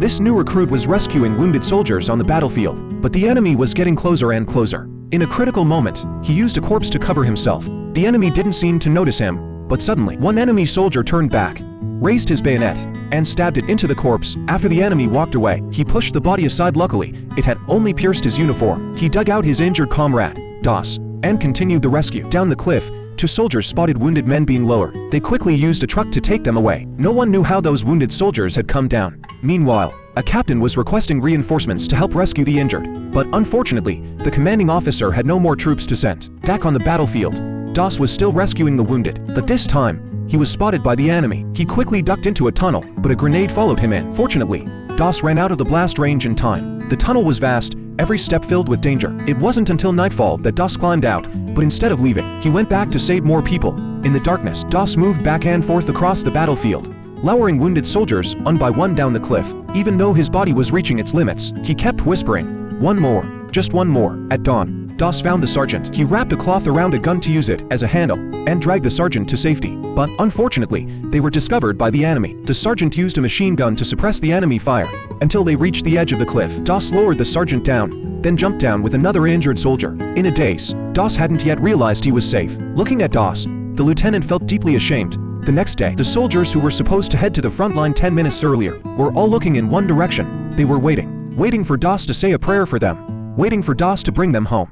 This new recruit was rescuing wounded soldiers on the battlefield, but the enemy was getting closer and closer. In a critical moment, he used a corpse to cover himself. The enemy didn't seem to notice him, but suddenly, one enemy soldier turned back, raised his bayonet, and stabbed it into the corpse. After the enemy walked away, he pushed the body aside. Luckily, it had only pierced his uniform. He dug out his injured comrade, Das, and continued the rescue. Down the cliff, two soldiers spotted wounded men being lowered. They quickly used a truck to take them away. No one knew how those wounded soldiers had come down. Meanwhile, a captain was requesting reinforcements to help rescue the injured, but unfortunately, the commanding officer had no more troops to send. Back on the battlefield, Das was still rescuing the wounded, but this time, he was spotted by the enemy. He quickly ducked into a tunnel, but a grenade followed him in. Fortunately, Das ran out of the blast range in time. The tunnel was vast, every step filled with danger. It wasn't until nightfall that Das climbed out, but instead of leaving, he went back to save more people. In the darkness, Das moved back and forth across the battlefield, lowering wounded soldiers one by one down the cliff. Even though his body was reaching its limits, he kept whispering, "One more, just one more." At dawn, Das found the sergeant. He wrapped a cloth around a gun to use it as a handle, and dragged the sergeant to safety. But unfortunately, they were discovered by the enemy. The sergeant used a machine gun to suppress the enemy fire. Until they reached the edge of the cliff, Das lowered the sergeant down, then jumped down with another injured soldier. In a daze, Das hadn't yet realized he was safe. Looking at Das, the lieutenant felt deeply ashamed. The next day, the soldiers who were supposed to head to the front line 10 minutes earlier were all looking in one direction. They were waiting for Das to say a prayer for them, waiting for Das to bring them home.